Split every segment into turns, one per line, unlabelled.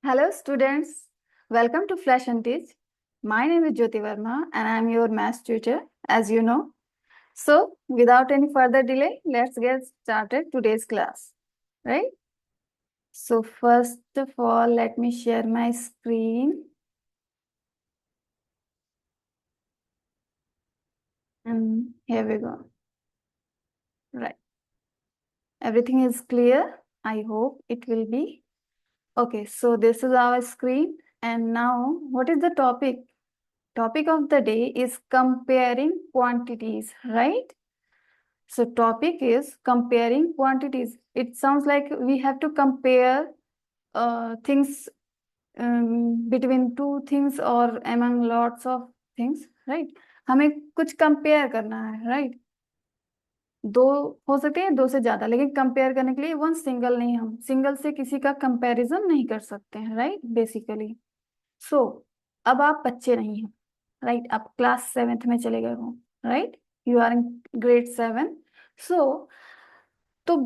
Hello, students. Welcome to Flash and Teach. My name is Jyoti Verma, and I am your math tutor, as you know. So, without any further delay, let's get started today's class. Right? So, first of all, let me share my screen. And here we go. Right. Everything is clear. I hope it will be. Okay, so this is our screen. And now, what is the topic? Topic of the day is comparing quantities, right? So topic is comparing quantities. It sounds like we have to compare things between two things or among lots of things, right? हमें कुछ compare करना है, right? दो हो सकते हैं, दो से ज्यादा, लेकिन कंपेयर करने के लिए वन सिंगल नहीं, हम सिंगल से किसी का कंपैरिजन नहीं कर सकते हैं, राइट? बेसिकली सो अब आप बच्चे नहीं हैं, राइट? आप क्लास 7th में चले गए हो, right? You are in grade 7. So तो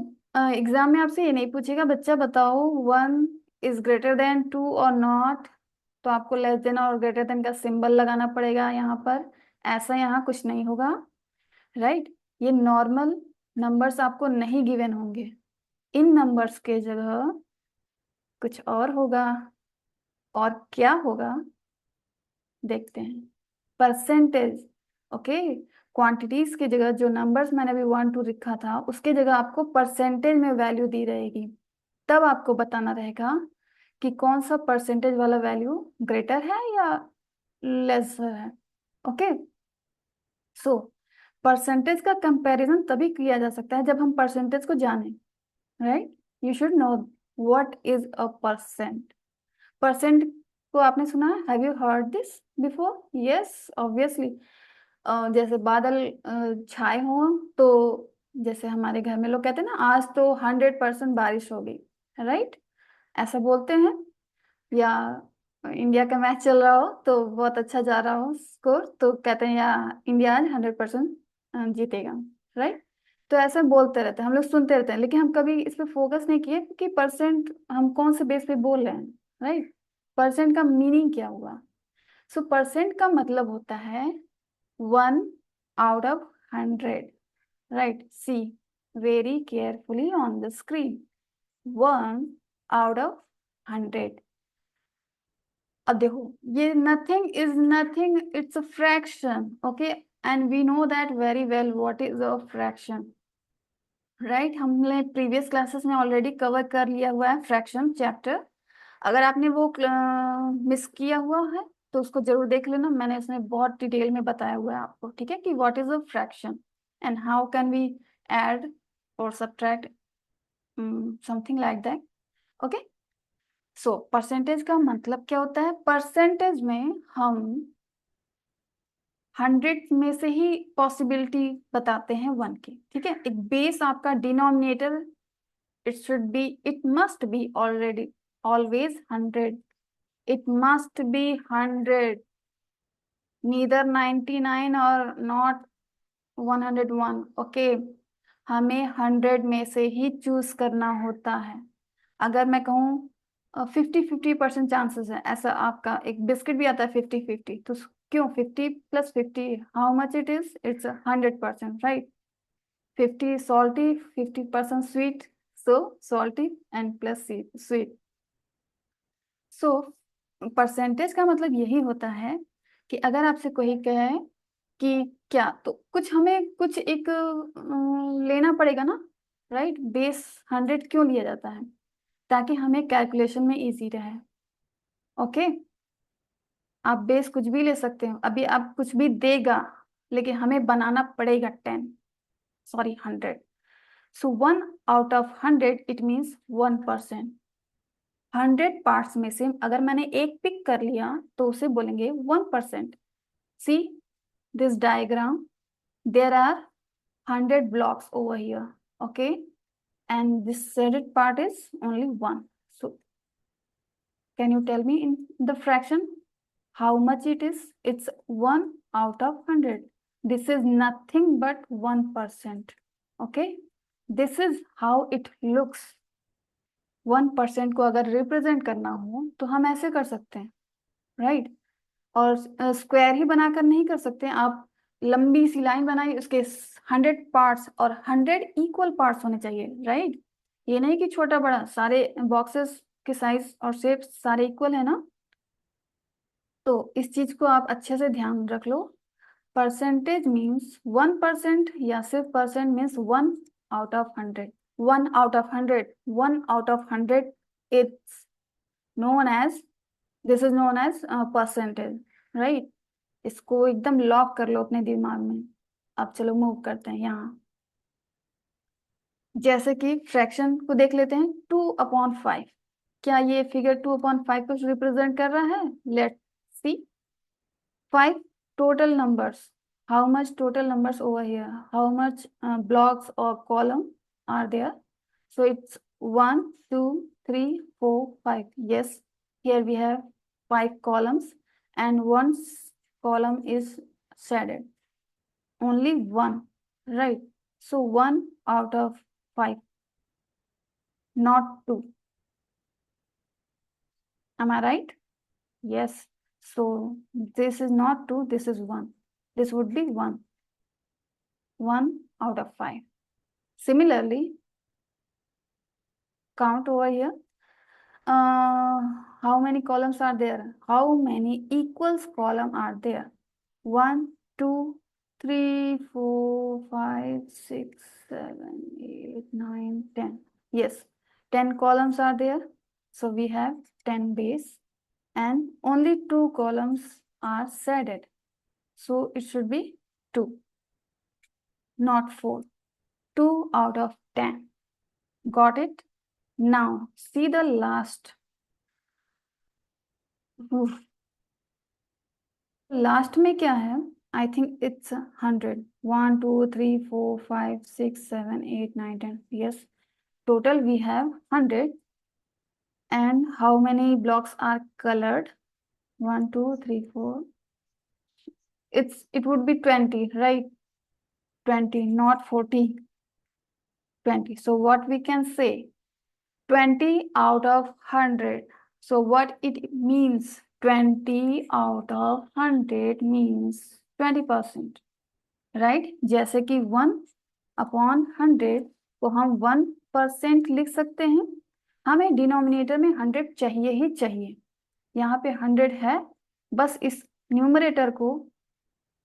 एग्जाम में आपसे ये नहीं पूछेगा बच्चा बताओ 1 इज ग्रेटर देन 2 और नॉट, तो आपको लेस देन और ग्रेटर देन का सिंबल लगाना पड़ेगा यहाँ पर. ऐसा यहाँ कुछ नहीं होगा, राइट? ये नॉर्मल नंबर्स आपको नहीं गिवन होंगे. इन नंबर्स के जगह कुछ और होगा. और क्या होगा देखते हैं. परसेंटेज. ओके, क्वांटिटीज की जगह जो नंबर्स मैंने अभी 1 2 लिखा था उसके जगह आपको परसेंटेज में वैल्यू दी रहेगी. तब आपको बताना रहेगा कि कौन सा परसेंटेज वाला वैल्यू ग्रेटर है या लेसर है. ओके, सो परसेंटेज का कंपैरिजन तभी किया जा सकता है जब हम परसेंटेज को जानें, right? You should know what is a percent. Percent को आपने सुना है? Have you heard this before? Yes, obviously. जैसे बादल छाए हों तो जैसे हमारे घर में लोग कहते हैं ना आज तो 100% बारिश होगी, राइट? ऐसा बोलते हैं. या इंडिया का मैच चल रहा हो तो बहुत अच्छा जा रहा हो स्कोर तो कहते हैं या इंडिया आज 100% जीतेगा, राइट? तो ऐसा बोलते रहते हैं, हम लोग सुनते रहते हैं, लेकिन हम कभी इस पे फोकस नहीं किए कि परसेंट हम कौन से बेस पे बोल रहे हैं, राइट? परसेंट का मीनिंग क्या हुआ? सो परसेंट का मतलब होता है 1/100, right? See very carefully on the screen. 1/100. अब देखो ये nothing is nothing, it's a fraction. Okay, and we know that very well what is a fraction, right? हमने प्रीवियस क्लासेस में ऑलरेडी कवर कर लिया हुआ है फ्रैक्शन चैप्टर. अगर आपने वो मिस किया हुआ है तो उसको जरूर देख लेना. मैंने इसमें बहुत डिटेल में बताया हुआ है आपको, ठीक है, कि what is a fraction and how can we add और subtract something like that. Okay, so percentage का मतलब क्या होता है? परसेंटेज में हम 100 में से ही पॉसिबिलिटी बताते हैं 1 की, ठीक है? एक बेस आपका denominator it should be, it must be already always 100. It must be 100, neither 99 or not 101. okay, हमें 100 में से ही चूज करना होता है. अगर मैं कहूँ 50-50% चांसेस है, ऐसा आपका एक बिस्किट भी आता है 50-50, तो क्यों 50 + 50 how much it is? It's 100%, right? 50 salty, 50% sweet, so salty and plus sweet. So percentage का मतलब यही होता है कि अगर आपसे कोई कहे कि क्या, तो कुछ हमें कुछ एक लेना पड़ेगा ना, राइट? बेस 100 क्यों लिया जाता है? ताकि हमें कैलकुलेशन में इजी रहे. ओके, आप बेस कुछ भी ले सकते हो, अभी आप कुछ भी देगा लेकिन हमें बनाना पड़ेगा 100. सो 1/100 इट मीन्स 1%. 100 पार्ट्स में से अगर मैंने एक पिक कर लिया तो उसे बोलेंगे 1%. See this diagram, there are 100 blocks over here, okay, and this shaded part is only 1. So can you tell me in the fraction how much it is? It's 1/100. This is nothing but 1%. okay, this is how it looks. 1% को अगर represent करना हो तो हम ऐसे कर सकते हैं, राइट। और स्क्वायर ही बनाकर नहीं कर सकते, आप लंबी सी लाइन बनाई, उसके 100 पार्ट्स और 100 इक्वल पार्ट्स होने चाहिए, राइट। ये नहीं कि छोटा बड़ा, सारे बॉक्सेस के साइज और शेप सारे इक्वल है ना। तो इस चीज को आप अच्छे से ध्यान रख लो। परसेंटेज मीन्स 1% या सिर्फ percent means 1/100, 1/100, 1/100, it's known as, this is known as percentage, right। इसको एकदम लॉक कर लो अपने दिमाग में। अब चलो मूव करते हैं यहाँ, जैसे कि फ्रैक्शन को देख लेते हैं। 2/5, क्या ये फिगर 2/5 को रिप्रेजेंट कर रहा है? Let see. 5 total numbers, how much total numbers over here, how much blocks or column are there? So it's 1 2 3 4 5. Yes, here we have 5 columns and one column is shaded, only one, right? So 1/5, not 2. Am I right? Yes. So this is not 2, this is 1. This would be 1. 1/5. Similarly, count over here. How many columns are there? How many equals column are there? 1 2 3 4 5 6 7 8 9 10. Yes, 10 columns are there. So we have 10 base and only 2 columns are shaded. So it should be 2, not 4. 2/10. Got it? Now see the last. Last में क्या है? I think it's 100. 1 2 3 4 5 6 7 8 9 10. Yes, total we have 100. And how many blocks are colored? 1 2 3 4. It would be 20, right? 20, not 40. 20. So what we can say? 20/100. So what it means? 20/100 means 20%, right? जैसे कि 1/100 को हम 1% लिख सकते हैं। हमें डिनोमिनेटर में 100 चाहिए ही चाहिए। यहाँ पे 100 है, बस इस न्यूमरेटर को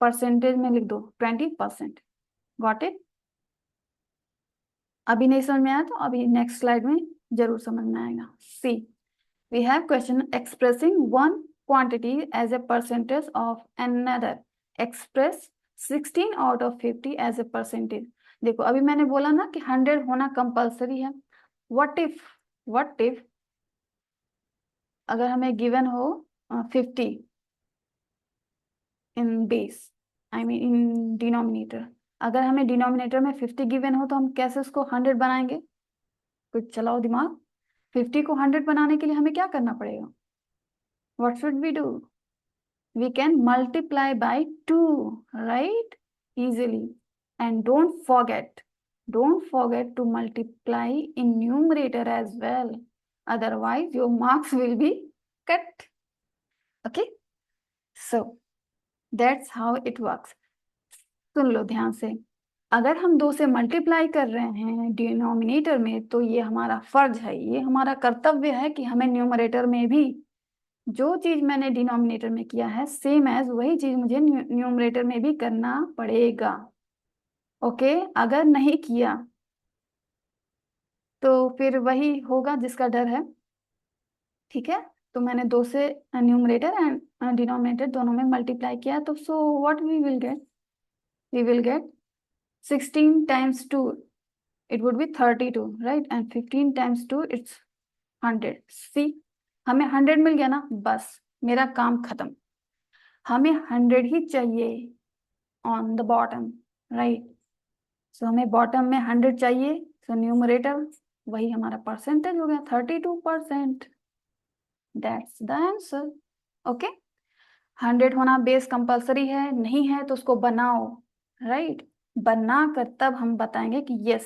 परसेंटेज में लिख दो 20%। Got it? अभी नहीं समझ में आया तो अभी नेक्स्ट स्लाइड में जरूर समझ में आएगा। सी, we have question expressing one quantity as a percentage of another. Express 16/50 as a percentage. देखो अभी मैंने बोला ना कि 100 होना कंपलसरी है। what if अगर हमें गिवन हो 50 in base, I mean in denominator. अगर हमें डिनोमिनेटर में 50 गिवन हो तो हम कैसे उसको 100 बनाएंगे? कुछ चलाओ दिमाग। 50 को 100 बनाने के लिए हमें क्या करना पड़ेगा? What should we do? We can multiply by 2, right? Easily. And don't forget to multiply in numerator as well. Otherwise, your marks will be cut. Okay? So, that's how it works. सुन लो ध्यान से। अगर हम 2 से multiply कर रहे हैं denominator में तो ये हमारा फर्ज है, ये हमारा कर्तव्य है कि हमें न्यूमरेटर में भी जो चीज मैंने डिनोमिनेटर में किया है सेम एज वही चीज मुझे न्यूमरेटर में भी करना पड़ेगा। ओके? अगर नहीं किया तो फिर वही होगा जिसका डर है। ठीक है? तो मैंने 2 से न्यूमरेटर एंड डिनोमिनेटर दोनों में मल्टीप्लाई किया, तो so what we will get 16 times 2, it would be 32, right? And 15 times 2, it's 100. सी, हमें 100 मिल गया ना, बस मेरा काम खत्म। हमें 100 ही चाहिए ऑन द बॉटम, राइट? सो हमें बॉटम में 100 चाहिए, सो न्यूमरेटर वही हमारा परसेंटेज हो गया 32%। That's the answer. ओके? 100 होना बेस कंपलसरी है, नहीं है तो उसको बनाओ, राइट? बना कर तब हम बताएंगे कि yes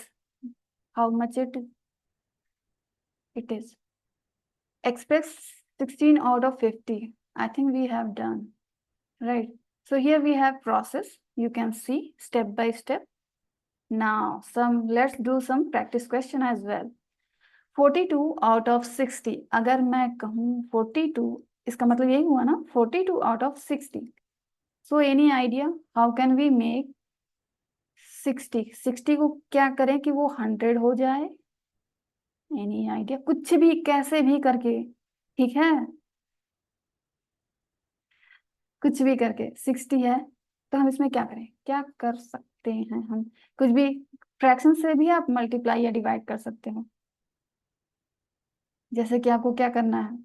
how much it it is. Express 16 out of 50. I think we have done, right? So here we have process. You can see step by step. Now let's do some practice question as well. 42 out of 60. अगर मैं कहूँ 42, इसका मतलब यही हुआ ना, 42 out of 60. So any idea how can we make 60 को क्या करें कि वो 100 हो जाए? Any idea? कुछ भी कैसे भी करके, ठीक है, कुछ भी करके 60 है तो हम इसमें क्या करें, क्या कर सकते हैं हम? कुछ भी फ्रैक्शन से भी आप मल्टीप्लाई या डिवाइड कर सकते हो। जैसे कि आपको क्या करना है,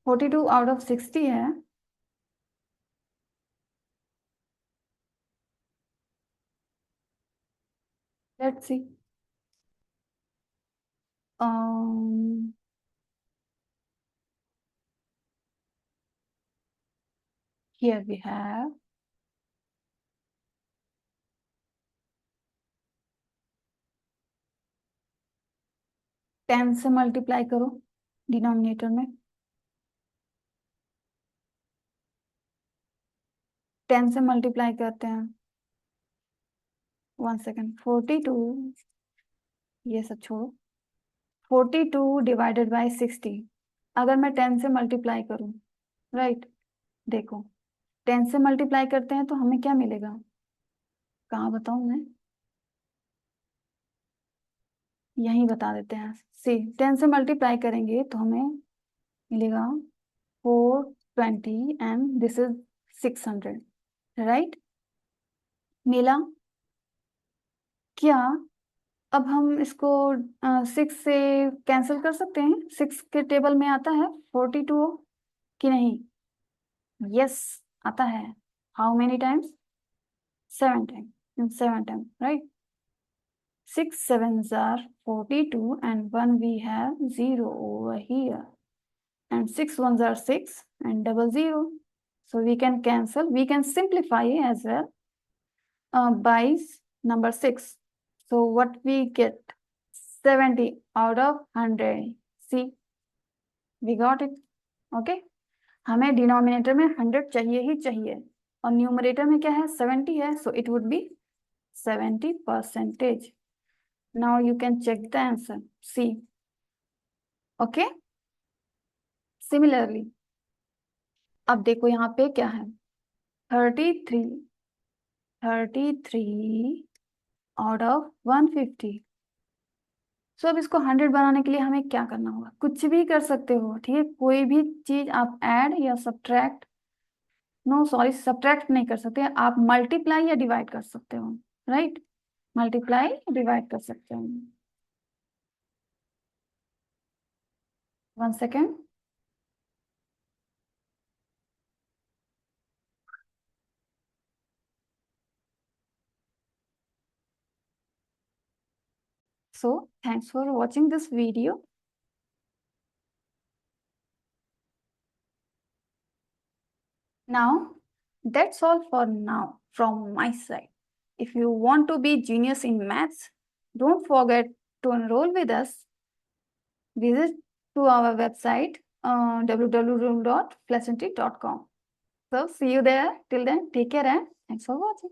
42 आउट ऑफ 60 है, let's see. Here we have 10 से मल्टीप्लाई करो डिनोमिनेटर में, 10 से मल्टीप्लाई करते हैं। 1 सेकेंड, 42, ये सब छोड़ो, 42 डिवाइडेड बाई 60। अगर मैं 10 से मल्टीप्लाई करूं, राइट, देखो 10 से मल्टीप्लाई करते हैं तो हमें क्या मिलेगा, कहाँ बताऊं मैं, यहीं बता देते हैं। सी 10 से मल्टीप्लाई करेंगे तो हमें मिलेगा 420 एंड दिस इज 600, राइट, मिला क्या? अब हम इसको 6 से कैंसिल कर सकते हैं, 6 के टेबल में आता है 42 कि नहीं? यस, आता है। How many times? 7 times, 7 times, right. 6 sevens are 42 and 1 we have 0 over here, and 6 ones are 6 and double 0, so we can cancel, we can simplify as well by number 6. So what we get, 70 out of 100. See, we got it. Okay, हमें denominator में 100 चाहिए ही चाहिए और numerator में क्या है, 70 है, so it would be 70%. Now you can check the answer. See, okay, similarly अब देखो यहाँ पे क्या है, 33 आउट ऑफ 150। सो अब इसको 100 बनाने के लिए हमें क्या करना होगा, कुछ भी कर सकते हो, ठीक है, कोई भी चीज आप ऐड या सब्ट्रैक्ट, नो सॉरी सब्ट्रैक्ट नहीं कर सकते, आप मल्टीप्लाई या डिवाइड कर सकते हो, राइट, मल्टीप्लाई डिवाइड कर सकते हो। 1 second, so thanks for watching this video. Now that's all for now from my side. If you want to be genius in maths, don't forget to enroll with us. Visit to our website www.pleasantry.com. So see you there. Till then, take care and thanks for watching.